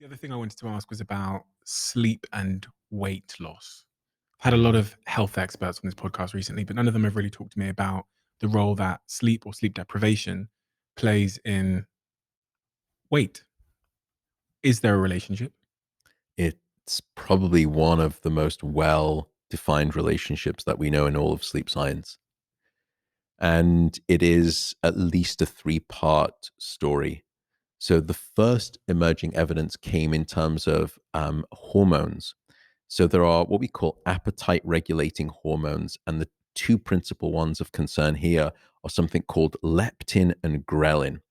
The other thing I wanted to ask was about sleep and weight loss. I've had a lot of health experts on this podcast recently, but none of them have really talked to me about the role that sleep or sleep deprivation plays in weight. Is there a relationship? It's probably one of the most well defined relationships that we know in all of sleep science. And it is at least a three-part story. So the first emerging evidence came in terms of hormones. So there are what we call appetite regulating hormones. And the two principal ones of concern here are something called leptin and ghrelin.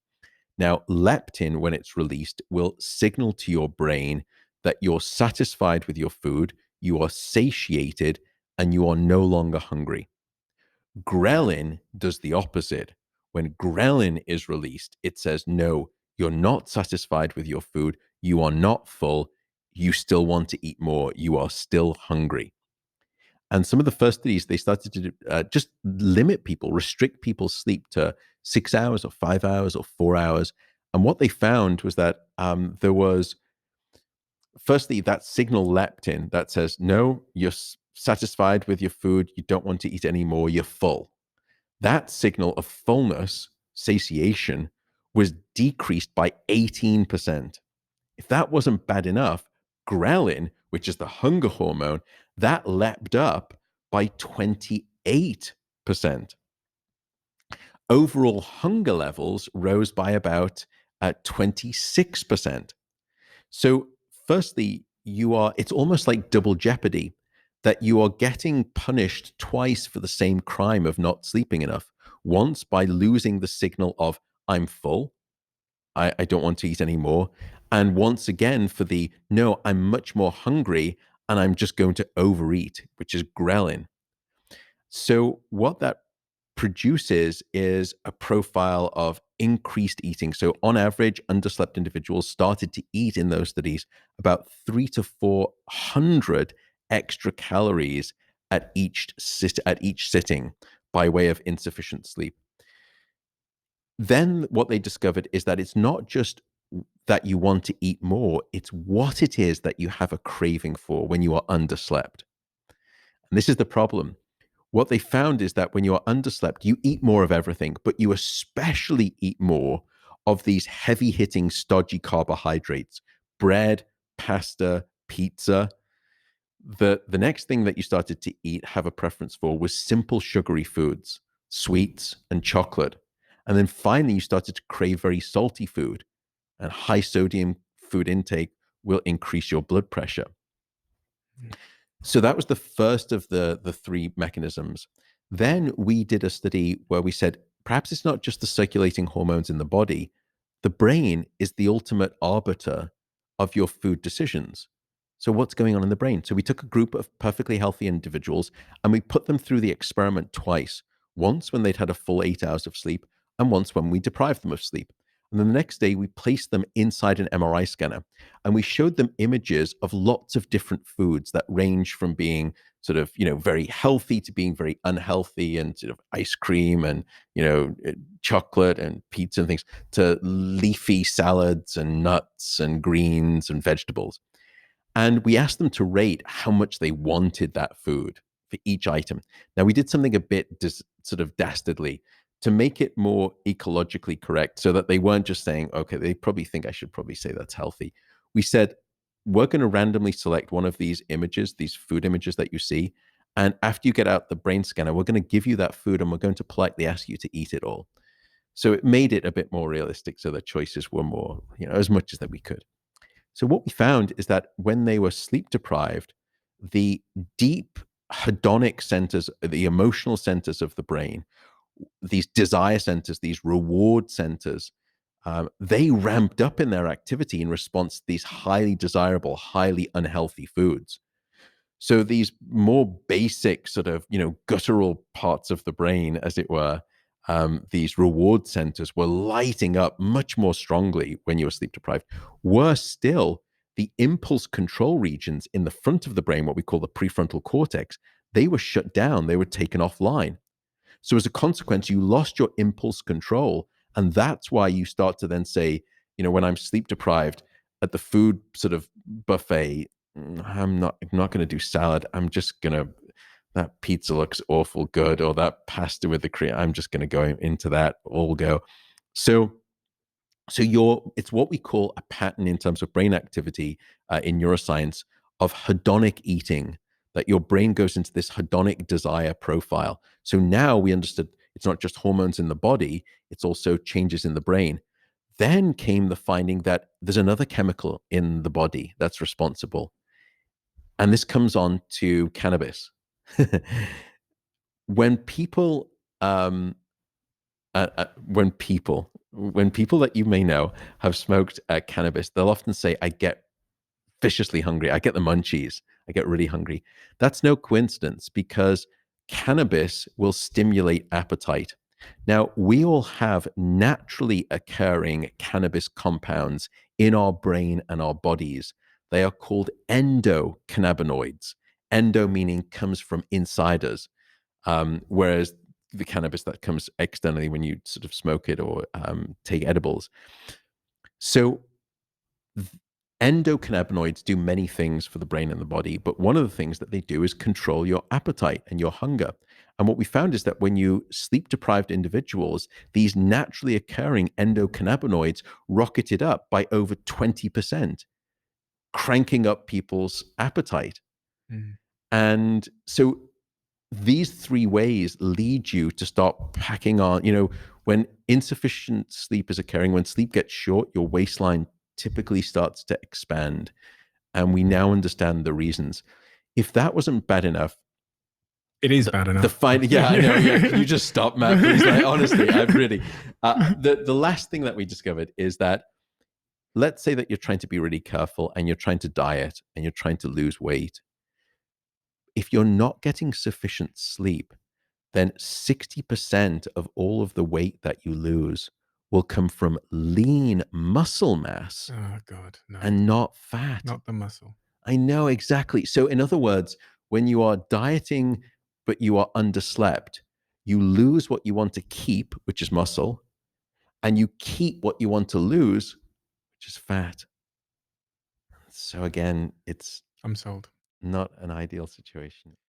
Now, leptin, when it's released, will signal to your brain that you're satisfied with your food, you are satiated, and you are no longer hungry. Ghrelin does the opposite. When ghrelin is released, it says, no, you're not satisfied with your food, you are not full, you still want to eat more, you are still hungry. And some of the first studies, they started to just limit people, restrict people's sleep to 6 hours or 5 hours or 4 hours. And what they found was that there was, firstly, that signal leptin that says, no, you're satisfied with your food, you don't want to eat anymore, you're full. That signal of fullness, satiation, was decreased by 18%. If that wasn't bad enough, ghrelin, which is the hunger hormone, that leapt up by 28%. Overall hunger levels rose by about 26%. So, firstly, it's almost like double jeopardy that you are getting punished twice for the same crime of not sleeping enough. Once by losing the signal of, I'm full, I don't want to eat anymore. And once again for the, no, I'm much more hungry and I'm just going to overeat, which is ghrelin. So, what that produces is a profile of increased eating. So, on average, underslept individuals started to eat in those studies about 300 to 400 extra calories at each sitting by way of insufficient sleep. Then, what they discovered is that it's not just that you want to eat more, it's what it is that you have a craving for when you are underslept. And this is the problem. What they found is that when you are underslept, you eat more of everything, but you especially eat more of these heavy hitting, stodgy carbohydrates, bread, pasta, pizza. The next thing that you started to eat, have a preference for, was simple sugary foods, sweets, and chocolate. And then finally, you started to crave very salty food, and high sodium food intake will increase your blood pressure. So that was the first of the three mechanisms. Then we did a study where we said, perhaps it's not just the circulating hormones in the body. The brain is the ultimate arbiter of your food decisions. So what's going on in the brain? So we took a group of perfectly healthy individuals and we put them through the experiment twice. Once when they'd had a full 8 hours of sleep, and once when we deprived them of sleep. And then the next day, we placed them inside an MRI scanner and we showed them images of lots of different foods that range from being sort of, very healthy to being very unhealthy, and sort of ice cream and, chocolate and pizza and things, to leafy salads and nuts and greens and vegetables. And we asked them to rate how much they wanted that food for each item. Now, we did something a bit sort of dastardly to make it more ecologically correct so that they weren't just saying, okay, they probably think I should probably say that's healthy. We said, we're going to randomly select one of these images, these food images that you see. And after you get out the brain scanner, we're going to give you that food and we're going to politely ask you to eat it all. So it made it a bit more realistic so the choices were more, as much as that we could. So what we found is that when they were sleep deprived, the deep hedonic centers, the emotional centers of the brain, these desire centers, these reward centers, they ramped up in their activity in response to these highly desirable, highly unhealthy foods. So these more basic sort of, guttural parts of the brain, as it were, these reward centers were lighting up much more strongly when you were sleep deprived. Worse still, the impulse control regions in the front of the brain, what we call the prefrontal cortex, they were shut down, they were taken offline. So as a consequence, you lost your impulse control. And that's why you start to then say, when I'm sleep deprived, at the food sort of buffet, I'm not going to do salad. I'm just going to, that pizza looks awful good, or that pasta with the cream, I'm just going to go into that, all go. So it's what we call a pattern in terms of brain activity in neuroscience of hedonic eating, that your brain goes into this hedonic desire profile. So now we understood it's not just hormones in the body, it's also changes in the brain. Then came the finding that there's another chemical in the body that's responsible. And this comes on to cannabis. when people when people that you may know have smoked cannabis, they'll often say, I get viciously hungry. I get the munchies. I get really hungry. That's no coincidence, because cannabis will stimulate appetite. Now, we all have naturally occurring cannabis compounds in our brain and our bodies. They are called endocannabinoids. Endo meaning comes from inside us, whereas the cannabis that comes externally when you sort of smoke it or take edibles. So endocannabinoids do many things for the brain and the body, but one of the things that they do is control your appetite and your hunger. And what we found is that when you sleep deprived individuals, these naturally occurring endocannabinoids rocketed up by over 20%, cranking up people's appetite. Mm. And so these three ways lead you to start packing on. When insufficient sleep is occurring, when sleep gets short, your waistline typically starts to expand. And we now understand the reasons. If that wasn't bad enough, It is bad the enough. fine, yeah, I know. Yeah, can you just stop, Matt? Please, like, honestly, I've really. The last thing that we discovered is that, let's say that you're trying to be really careful and you're trying to diet and you're trying to lose weight. If you're not getting sufficient sleep, then 60% of all of the weight that you lose will come from lean muscle mass Oh God, no, and not fat. not the muscle. I know, exactly. So, in other words, when you are dieting but you are underslept, you lose what you want to keep, which is muscle, and you keep what you want to lose, which is fat. So, again, it's I'm sold. not an ideal situation.